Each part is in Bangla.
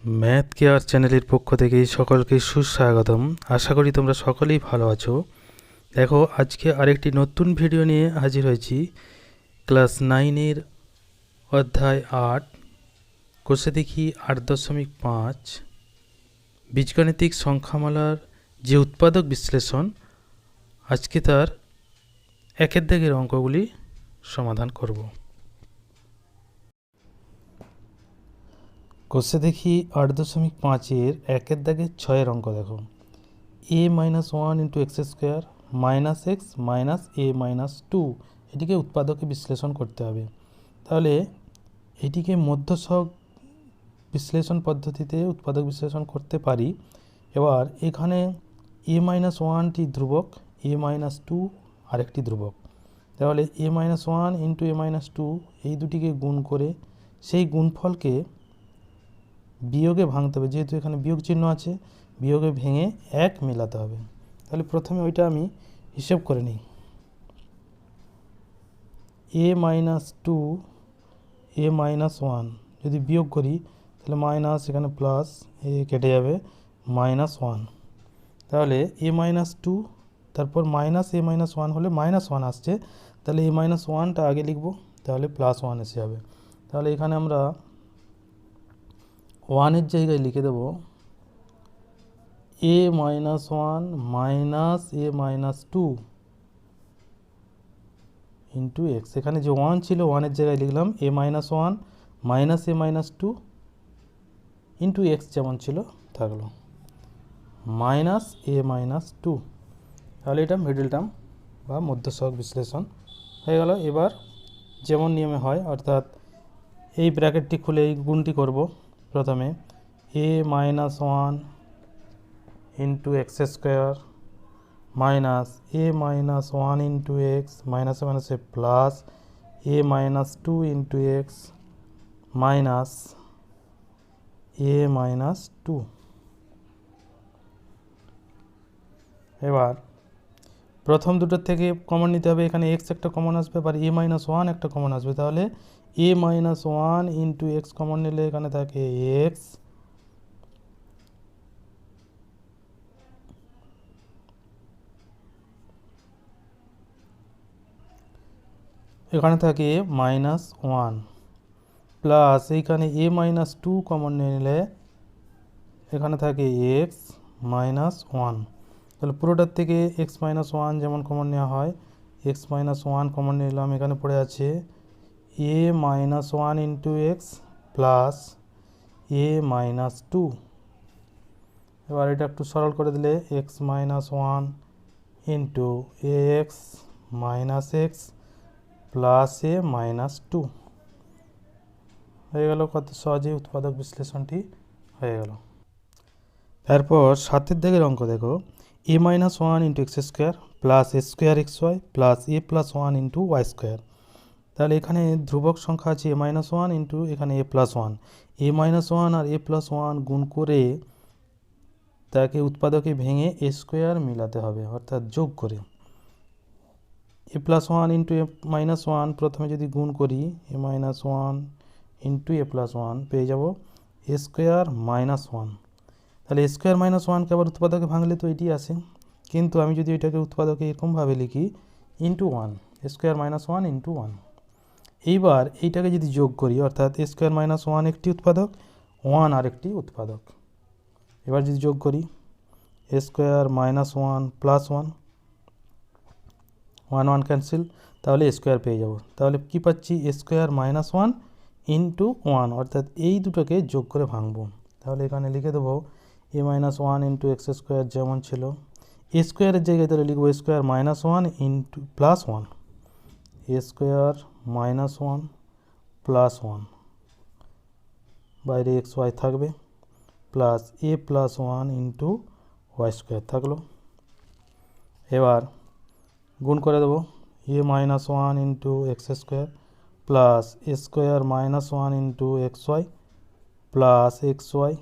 ম্যাথ কেয়ার চ্যানেলের পক্ষ থেকে সকলকে সুস্বাগতম। আশা করি তোমরা সকলেই ভালো আছো। দেখো, আজকে আরেকটি নতুন ভিডিও নিয়ে হাজির হয়েছি। ক্লাস 9-এর অধ্যায় 8 কোষে দেখি 8.5 বীজগাণিতিক সংখ্যামালার যে উৎপাদক বিশ্লেষণ, আজকে তার একের দাগের অঙ্কগুলি সমাধান করব। কোষে দেখি 8.5-এর একের দাগের 6-এর অঙ্ক দেখো। a-1 into x square minus x minus a-2, এটিকে উৎপাদকে বিশ্লেষণ করতে হবে। তাহলে এটিকে মধ্যছক বিশ্লেষণ পদ্ধতিতে উৎপাদক বিশ্লেষণ করতে পারি। এবার এখানে a-1টি ধ্রুবক, a-2 আরেকটি ধ্রুবক। তাহলে a-1 ইন্টু a-2 এই দুটিকে গুণ করে সেই গুণফলকে বিয়োগে ভাঙতে হবে। যেহেতু এখানে বিয়োগ চিহ্ন আছে, বিয়োগে ভেঙে 1 মেলাতে হবে। তাহলে প্রথমে ওইটা আমি হিসেব করে নিই। a-2 a-1 যদি বিয়োগ করি তাহলে মাইনাস, এখানে প্লাস, এ কেটে যাবে, -1। তাহলে a-2 তারপর মাইনাস a-1 হলে -1 আসছে। তাহলে a-1টা আগে লিখব, তাহলে +1 এসে যাবে। তাহলে এখানে আমরা 1-এর জায়গায় লিখে দেব a-1 minus a-2 into x. এখানে যে 1 ছিল, 1-এর জায়গায় লিখলাম a-1 minus a-2 into x, যেমন ছিল থাকলো মাইনাস a-2। তাহলে এটা মিডল টার্ম বা মধ্যছক বিশ্লেষণ হয়ে গেল। এবার যেমন নিয়মে হয়, অর্থাৎ এই ব্র্যাকেটটি খুলে এই গুণটি করব। প্রথমে a-1 into x square minus a-1 into x মাইনাসে মাইনাসে plus a-2 into x minus a-2। এবার প্রথম দুটোর থেকে কমন নিতে হবে। এখানে এক্স একটা কমন আসবে, আবার a-1 একটা কমন আসবে। তাহলে a-1 ইন্টু এক্স কমন নিলে এখানে থাকে এক্স, এখানে থাকে -1 প্লাস এইখানে a-2 কমন নিলে এখানে থাকে এক্স -1। তাহলে পুরোটার থেকে x-1 যেমন কমন নেওয়া হয়, x-1 কমন নিলাম। এখানে পড়ে আছে a-1 into x plus a-2। এবার এটা একটু সরল করে দিলে x-1 into x minus x plus a-2 হয়ে গেল। কত সহজেই উৎপাদক বিশ্লেষণটি হয়ে গেল। তারপর 7-এর দাগের অঙ্ক দেখো। a-1 into x square plus a square x y plus a+1 into y square. তাহলে এখানে ধ্রুবক সংখ্যা আছে a-1 ইন্টু এখানে a+1। a-1 আর a+1 গুণ করে তাকে উৎপাদকে ভেঙে এ স্কোয়ার মিলাতে হবে, অর্থাৎ যোগ করে। a+1 ইন্টু a-1 প্রথমে যদি গুণ করি a-1 ইন্টু a+1 পেয়ে যাব এ স্কোয়ার -1। তাহলে এ স্কোয়ার -1কে আবার উৎপাদকে ভাঙলে তো এটি আসে, কিন্তু আমি যদি এটাকে উৎপাদকে এরকমভাবে লিখি ইন্টু 1, এ স্কোয়ার -1 ইন্টু 1। এইবার এইটাকে যদি যোগ করি, অর্থাৎ এ স্কোয়ার -1 একটি উৎপাদক, 1 আরেকটি উৎপাদক। এবার যদি যোগ করি এ স্কোয়ার -1 প্লাস 1, 1 ক্যান্সেল, তাহলে এ স্কোয়ার পেয়ে যাব। তাহলে কি পাচ্ছি, এ স্কোয়ার -1 ইন্টু 1, অর্থাৎ এই দুটোকে যোগ করে ভাঙবো। তাহলে এখানে লিখে দেবো a-1 ইন্টু এক্স স্কোয়ার যেমন ছিল, এ স্কোয়ারের জায়গায় তাহলে লিখবো a square -1 into plus 1, a square -1 plus 1, বাইরে এক্স ওয়াই থাকবে, plus a+1 into y square থাকলো। এবার গুণ করে দেবো a-1 into x square plus a square -1 into x y plus x y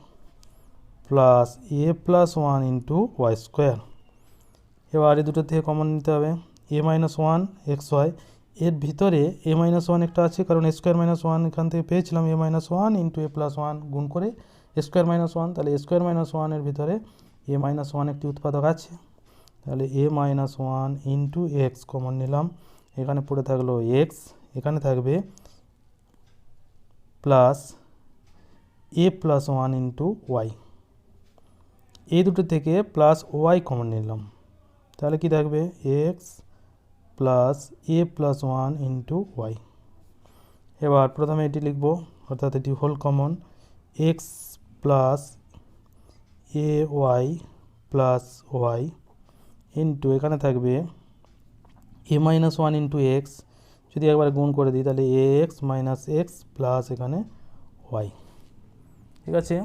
plus a+1 into y square. এবার এই দুটো থেকে কমন নিতে হবে a-1 এক্স ওয়াই, এর ভিতরে a-1 একটা আছে, কারণ এ স্কোয়ার -1 এখান থেকে পেয়েছিলাম a-1 ইন্টু a+1 গুণ করে স্কোয়ার মাইনাস ওয়ান, তাহলে স্কোয়ার মাইনাস ওয়ানের ভিতরে এ মাইনাস ওয়ান একটি উৎপাদক আছে, তাহলে a minus one into x common নিলাম, এখানে পড়ে থাকলো এক্স, এখানে থাকবে plus a plus one into y, এই দুটো থেকে প্লাস ওয়াই কমন নিলাম, তাহলে কি থাকবে x plus a plus one into Y. এবার প্রথমে এটি লিখব, অর্থাৎ এটি whole common, x plus A Y plus Y into এখানে থাকবে এ মাইনাস ওয়ান ইন্টু এক্স, যদি একবার গুণ করে দিই তাহলে এ এক্স মাইনাস এক্স প্লাস এখানে ওয়াই। ঠিক আছে,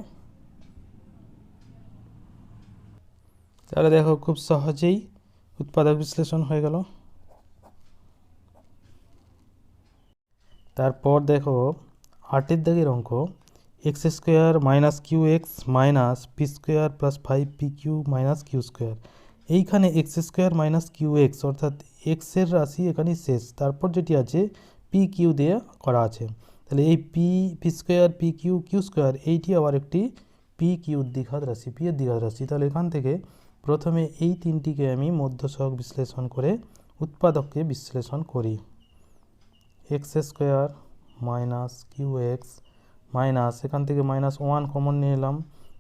তাহলে দেখো খুব সহজেই উৎপাদক বিশ্লেষণ হয়ে গেল। তারপর দেখো 8 দাগের অঙ্ক, x square minus q x minus p square plus 5p q minus q square. এইখানে x square minus q x অর্থাৎ এক্সের রাশি এখানেই শেষ, তারপর যেটি আছে পি কিউ দিয়ে করা আছে, তাহলে এই p square p q q square এইটি আবার একটি পি কিউর দ্বিঘাত রাশি, পি এর দ্বিঘাত রাশি। তাহলে এখান থেকে প্রথমে এই তিনটিকে আমি মধ্যসহগ বিশ্লেষণ করে উৎপাদককে বিশ্লেষণ করি। X square minus q x minus এখান থেকে মাইনাস ওয়ান কমন নিয়ে এলাম,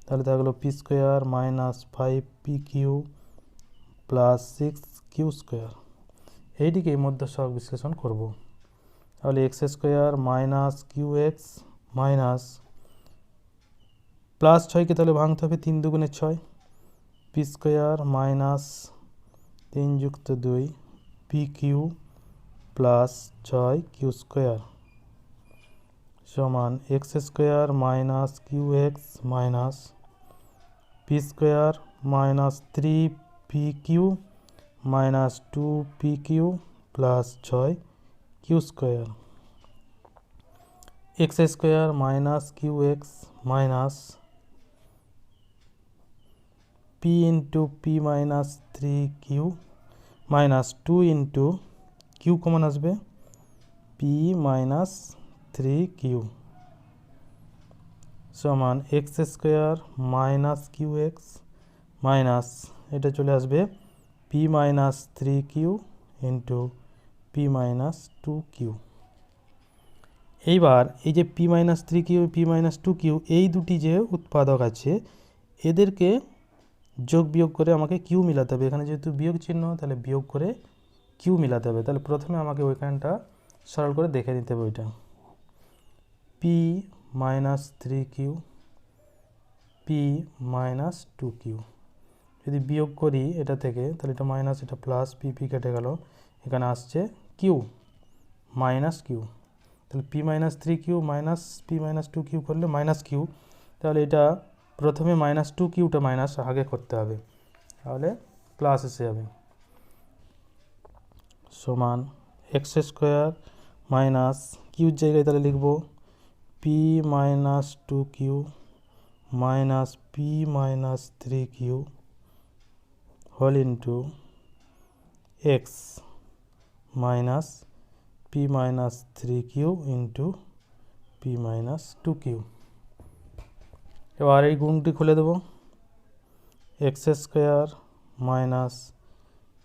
তাহলে থাকলো p square minus 5p q plus 6q square, এইটিকে মধ্যসহগ বিশ্লেষণ করব। তাহলে x square minus q x minus plus 6কে তাহলে ভাঙতে হবে 3 দুগুণে 6, পি স্কোয়ার মাইনাস 3 যুক্ত 2 p q plus 6q square সমান x square minus q x minus p square minus 3p q minus 2p q plus 6q square, x square minus q x minus p into p minus 3q minus 2 into q common আসবে পি মাইনাস 3q সমান x square minus q x minus এটা চলে আসবে p minus 3q into p minus 2q। এইবার এই যে P minus 3q P minus 2q এই দুটি যে উৎপাদক আছে এদেরকে যোগ বিয়োগ করে আমাকে কিউ মিলাতে হবে, এখানে যেহেতু বিয়োগ চিহ্ন তাহলে বিয়োগ করে কিউ মিলাতে হবে। তাহলে প্রথমে আমাকে ওইখানটা সরল করে দেখে নিতে হবে, ওইটা P minus 3q P minus 2q, যদি বিয়োগ করি এটা থেকে তাহলে এটা মাইনাস এটা প্লাস পি পি কেটে গেল, এখানে আসছে কিউ মাইনাস কিউ, তাহলে P minus 3q minus p minus 2q করলে মাইনাস কিউ, তাহলে এটা প্রথমে মাইনাস 2qটা মাইনাস আগে করতে হবে, তাহলে প্লাস এসে যাবে সমান এক্স স্কোয়ার মাইনাস কিউর জায়গায় তাহলে লিখব p minus 2q minus p minus 3q whole into x minus p minus 3q into p minus 2q। এবার এই গুণটি খুলে দেব, x square minus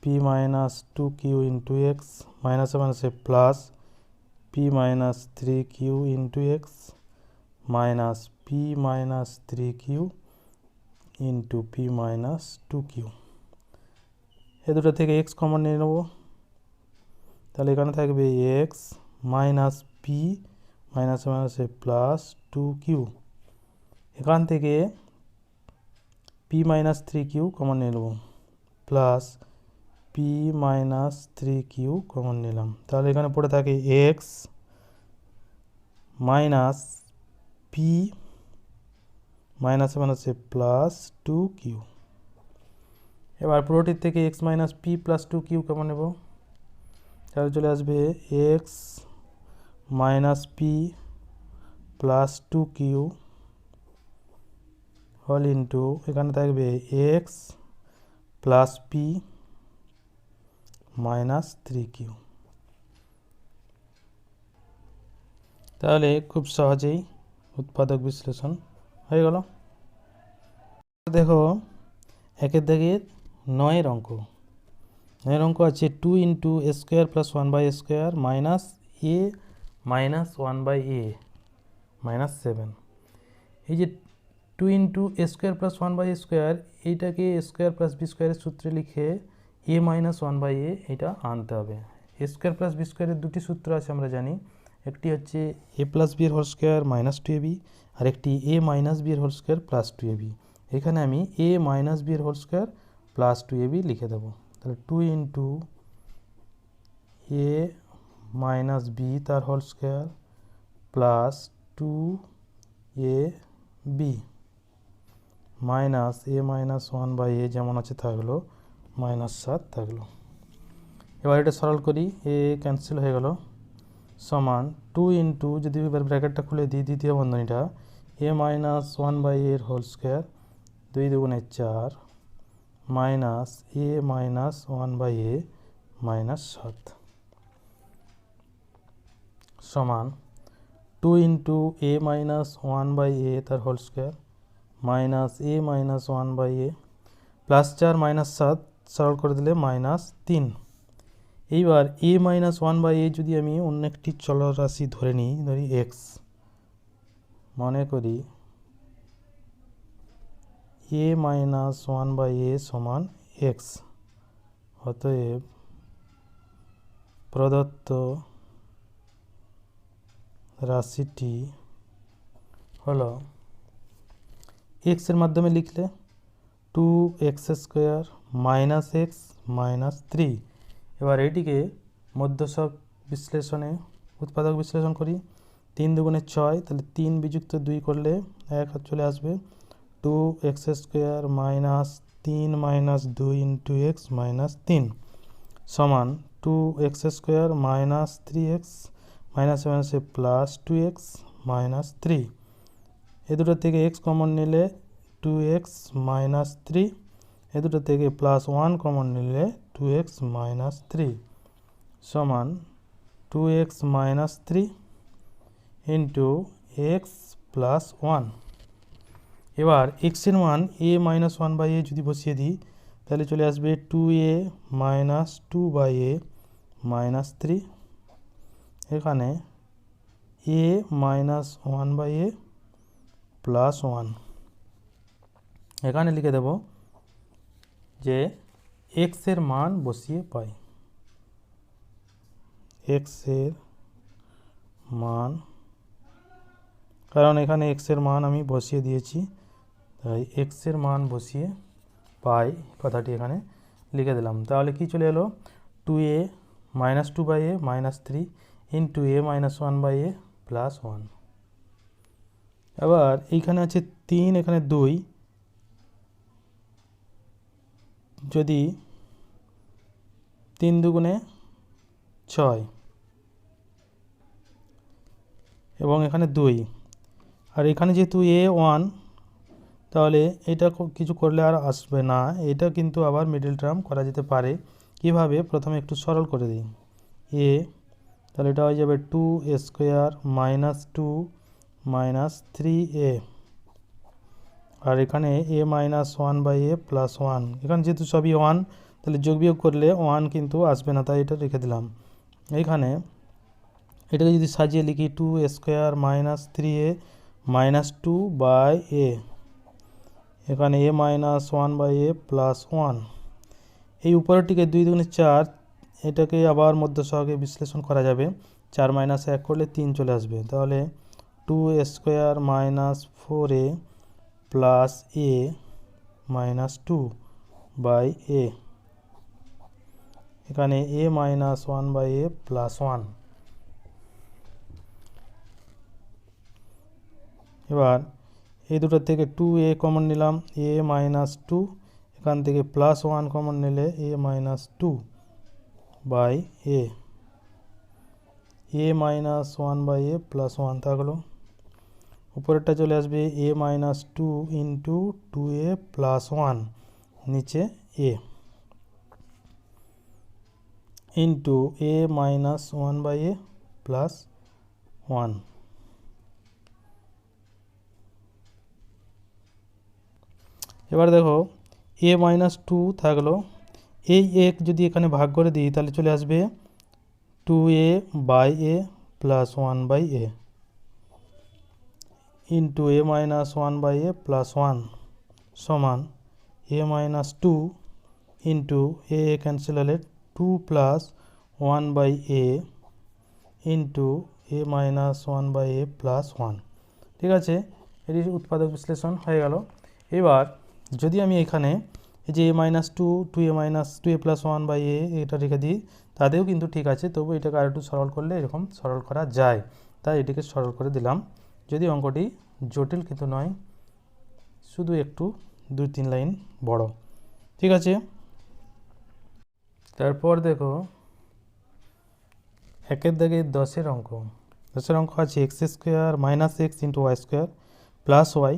p minus 2q into x মাইনাসে মাইনাসে plus p minus 3q into x minus p minus 3q into p minus 2q। এ দুটো থেকে এক্স কমন নিয়ে নেব, তাহলে এখানে থাকবে এক্স মাইনাস পি মাইনাসে মাইনাসে প্লাস 2q, এখান থেকে পি মাইনাস 3q কমন নিয়ে নেব plus p minus 3q common নিলাম, তাহলে এখানে পড়ে থাকে এক্স মাইনাস পি মাইনাসে মাইনাসে প্লাস 2q। এবার পুরোটির থেকে x minus p plus 2q common নেব, তাহলে চলে আসবে x minus p plus 2q whole into এখানে থাকবে x plus p minus 3q। তাহলে খুব সহজেই উৎপাদক বিশ্লেষণ হয়ে গেল। দেখো একের দাগের 9 অঙ্ক। 9 অঙ্ক আছে 2 into A square plus 1/a² minus a minus 1/a minus 7। এই যে 2 ইন্টু এ স্কোয়ার প্লাস 1/a², এইটাকে এ স্কোয়ার প্লাস বি স্কোয়ারের সূত্রে লিখে এ মাইনাস 1/a এটা আনতে হবে। এ স্কোয়ার প্লাস বি স্কোয়ারের দুটি সূত্র আছে আমরা জানি, একটি হচ্ছে এ প্লাস বি এর হোল স্কোয়ার মাইনাস 2ab, আর একটি এ মাইনাস বি এর হোল স্কোয়ার প্লাস 2ab। এখানে আমি এ মাইনাস বি এর হোল স্কোয়ার প্লাস 2ab লিখে দেবো। তাহলে 2 ইন্টু এ মাইনাস বি তার whole square plus 2ab minus a minus 1/a যেমন আছে থাকলো, মাইনাস 7 থাকলো। এবার এটা সরল করি, এ ক্যান্সেল হয়ে গেল, সমান 2 ইন্টু, যদি এবার ব্র্যাকেটটা খুলে দিই দ্বিতীয় বন্ধনীটা, এ মাইনাস 1/a এর হোল স্কোয়ার 2 দুগুণে 4 minus a minus 1/a minus 7 সমান 2 ইন্টু এ মাইনাস 1/a তার whole square minus a minus 1/a plus 4 minus 7 সরল করে দিলে মাইনাস 3। এইবার এ মাইনাস 1/a যদি আমি অন্য একটি চলরাশি ধরে নিই, ধরি এক্স, মনে করি এ মাইনাস 1/a সমান এক্স। অতএব প্রদত্ত রাশিটি হলো, এক্সের মাধ্যমে লিখলে 2x² মাইনাস এক্স মাইনাস 3। এবার এটিকে মধ্যসব বিশ্লেষণে উৎপাদক বিশ্লেষণ করি, 3 দুগুণে 6, তাহলে 3 বিযুক্ত 2 করলে 1 চলে আসবে, 2x² minus 3 minus 2 into x minus 3 সমান 2x² মাইনাস 3x মাইনাস মাইনাসে প্লাস 2x মাইনাস 3। এ দুটো থেকে x কমন নিলে 2x মাইনাস 3, এ দুটো থেকে প্লাস 1 কমন নিলে 2x মাইনাস 3 সমান 2x minus 3 into x plus 1। এবার এক্সের মান এ মাইনাস 1/a যদি বসিয়ে দিই, তাহলে চলে আসবে 2a মাইনাস 2/a মাইনাস 3। এখানে এ মাইনাস 1/a প্লাস 1। এখানে লিখে দেব যে এক্সের মান বসিয়ে পাই, এক্সের মান, কারণ এখানে এক্সের মান আমি বসিয়ে দিয়েছি, তাই এক্সের মান বসিয়ে পাই কথাটি এখানে লিখে দিলাম। তাহলে কি চলে এলো, 2a minus 2/a minus 3 into a minus 1/a plus 1। এবার এইখানে আছে 3, এখানে 2, যদি 3 দুগুণে 6 এবং এখানে 2, আর এখানে যেহেতু a1, তাহলে এটা কিছু করলে আর আসবে না, এটা কিন্তু আবার মিডল টার্ম করা যেতে পারে। কিভাবে, প্রথমে একটু সরল করে দিই, এ, তাহলে এটা হয়ে যাবে 2a² মাইনাস 2 মাইনাস 3a, আর এখানে এ মাইনাস 1/a প্লাস 1। এখানে যেহেতু সবই 1, তাহলে যোগ বিয়োগ করলে 1 কিন্তু আসবে না, তাই এটা রেখে দিলাম। এইখানে এটাকে যদি সাজিয়ে লিখি 2a² minus 3a minus 2/a, এখানে এ মাইনাস 1/a প্লাস 1। এই উপরেরটিকে 2 দুগুণে 4, এটাকে আবার মধ্য সহগে বিশ্লেষণ করা যাবে, 4 মাইনাস 1 করলে 3 চলে আসবে, তাহলে 2a² minus 4a plus a minus 2/a, এখানে a মাইনাস 1/a প্লাস 1। এবার এই দুটোর থেকে 2a কমন নিলাম, a মাইনাস 2, এখান থেকে প্লাস 1 কমন নিলে a minus 2/a, a minus 1/a plus 1 থাকলো। উপরেরটা চলে আসবে a minus 2 into 2a plus 1, নিচে a into a minus 1/a plus 1। এবার দেখো এ মাইনাস টু থাকলো, এই এক যদি এখানে ভাগ করে দিই তাহলে চলে আসবে 2a by a plus 1 by a into a minus 1 by a plus 1 সমান a minus two into a cancel হলে 2 plus 1 by a into a minus 1 by a plus 1। ঠিক আছে, এটি উৎপাদক বিশ্লেষণ হয়ে গেল। এবার যদি আমি এখানে এই যে a minus two two a plus 1 by a এটা রেখে দিই, তাতেও কিন্তু ঠিক আছে, তবু এটাকে আর একটু সরল করলে এরকম সরল করা যায়, তাই এটিকে সরল করে দিলাম। যদি অঙ্কটি জটিল কিন্তু নয়, শুধু একটু 2-3 লাইন বড়। ঠিক আছে, তারপর দেখো একের দাগে 10-এর অঙ্ক আছে x square minus x into y square plus y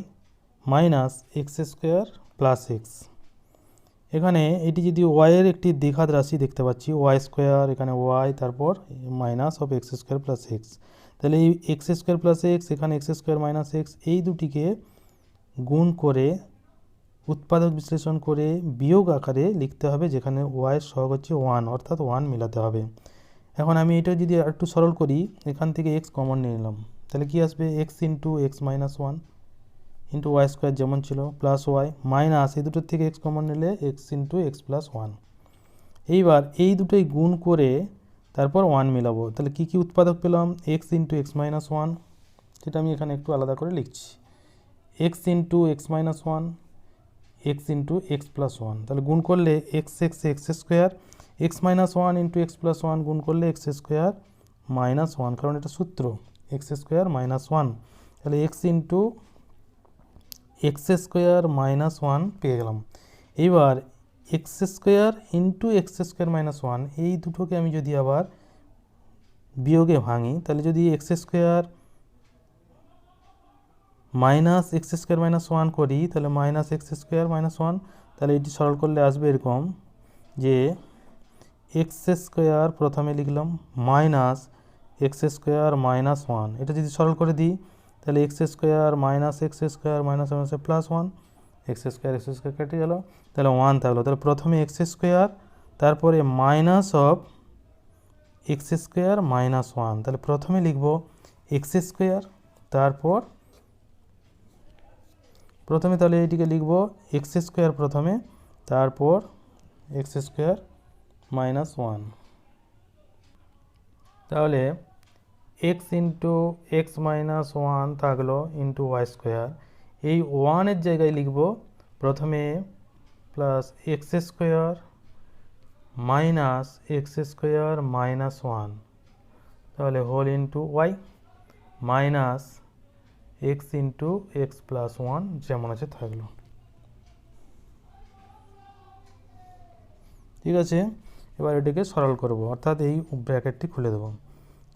minus x square plus x. এখানে এটি যদি ওয়াইয়ের একটি দ্বিঘাত রাশি দেখতে পাচ্ছি, ওয়াই স্কোয়ার, এখানে ওয়াই, তারপর minus of x square plus x. তাহলে এই এক্স স্কোয়ার প্লাস এক্স, এখানে এক্স স্কোয়ার মাইনাস এক্স, এই দুটিকে গুণ করে উৎপাদক বিশ্লেষণ করে বিয়োগ আকারে লিখতে হবে, যেখানে ওয়াইয়ের সহগ হচ্ছে 1, অর্থাৎ 1 মিলাতে হবে। এখন আমি এটা যদি একটু সরল করি, এখান থেকে এক্স কমন নিয়ে নিলাম, তাহলে কি আসবে x into x minus 1 into y square যেমন ছিল প্লাস ওয়াই মাইনাস এই দুটোর থেকে এক্স কমন নিলে এক্স ইন্টু এক্স প্লাস 1। এইবার এই দুটোই গুণ করে তারপর 1 মিলাবো, তাহলে কি কি উৎপাদক পেলাম, এক্স ইন্টু এক্স মাইনাস 1, সেটা আমি এখানে একটু আলাদা করে লিখছি, x into x minus 1, x into x plus 1, তাহলে গুণ করলে x x x square, x minus 1 into x plus 1 গুণ করলে এক্স স্কোয়ার মাইনাস 1, কারণ এটা সূত্র এক্স স্কোয়ার মাইনাস 1, তাহলে x into x square minus 1 পেয়ে গেলাম। এইবার x square into x square minus 1, এই দুটোকে আমি যদি আবার বিয়োগে ভাঙি, তাহলে যদি x square minus x square minus 1 করি, তাহলে মাইনাস এক্স স্কোয়ার মাইনাস 1, তাহলে এটি সরল করলে আসবে এরকম যে এক্স স্কোয়ার প্রথমে লিখলাম মাইনাস এক্স স্কোয়ার মাইনাস 1, এটা যদি সরল করে দিই তাহলে x square minus x square minus plus 1, x square কেটে গেল, তাহলে 1 থাকলো। তাহলে প্রথমে এক্স স্কোয়ার, তারপরে minus of x square minus 1, তাহলে প্রথমে লিখব এক্স স্কোয়ার, তারপর প্রথমে তাহলে এটিকে লিখব এক্স স্কোয়ার প্রথমে, তারপর এক্স স্কোয়ার মাইনাস 1। তাহলে এক্স ইন্টু এক্স মাইনাস 1 থাকলো ইন্টু ওয়াই স্কোয়ার, এই 1-এর জায়গায় লিখব প্রথমে plus x square minus x square minus 1, তাহলে whole into y minus x into x plus 1 যেমন আছে থাকলো। ঠিক আছে, এবার এটিকে সরল করব, অর্থাৎ এই ব্র্যাকেটটি খুলে দেব,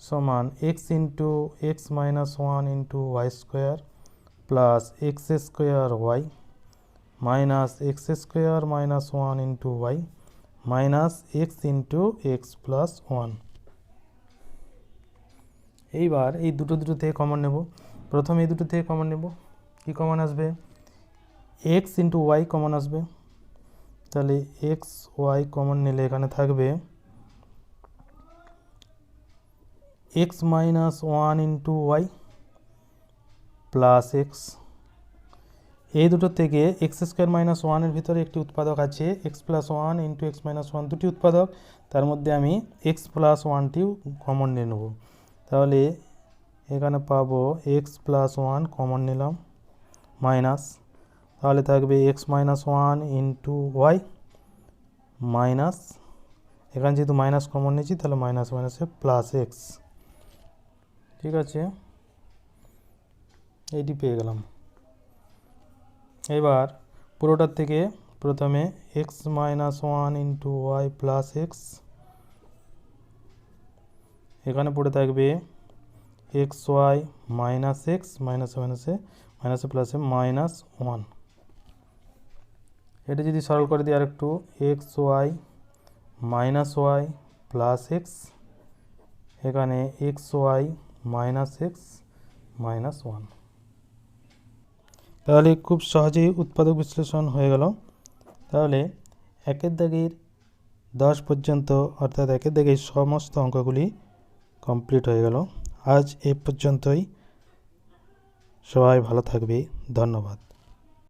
সমান x into x minus 1 into y square plus x square y minus x square minus 1 into y minus x into x plus 1। এইবার এই দুটো থেকে কমন নেব, প্রথমে এই দুটো থেকে কমন নেব, কি কমন আসবে, এক্স ইন্টু ওয়াই কমন আসবে, তাহলে এক্স ওয়াই কমন নিলে এখানে থাকবে x minus 1 into y plus x, এই দুটো থেকে এক্স স্কোয়ার মাইনাস 1-এর ভিতরে একটি উৎপাদক আছে x plus 1 into x minus 1, দুটি উৎপাদক, তার মধ্যে আমি এক্স প্লাস 1টিও কমন নিয়ে নেব, তাহলে এখানে পাবো এক্স প্লাস 1 কমন নিলাম মাইনাস, তাহলে থাকবে x minus 1 into y minus, এখানে যেহেতু মাইনাস কমন নিয়েছি তাহলে মাইনাস মাইনাসে প্লাস এক্স। ঠিক আছে, এইটি পেয়ে গেলাম। এবার পুরোটার থেকে প্রথমে x minus 1 into y plus x, এখানে পড়ে থাকবে এক্স ওয়াই মাইনাস এক্স মাইনাসে প্লাসে মাইনাস 1, এটা যদি সরল করে দিই আরেকটু, x y minus y plus x, এখানে x y minus x minus 1। তাহলে খুব সহজেই উৎপাদক বিশ্লেষণ হয়ে গেল। তাহলে একের দাগের 10 পর্যন্ত অর্থাৎ একের দাগের সমস্ত অঙ্কগুলি কমপ্লিট হয়ে গেল। আজ এ পর্যন্তই। সবাই ভালো থাকবে। ধন্যবাদ।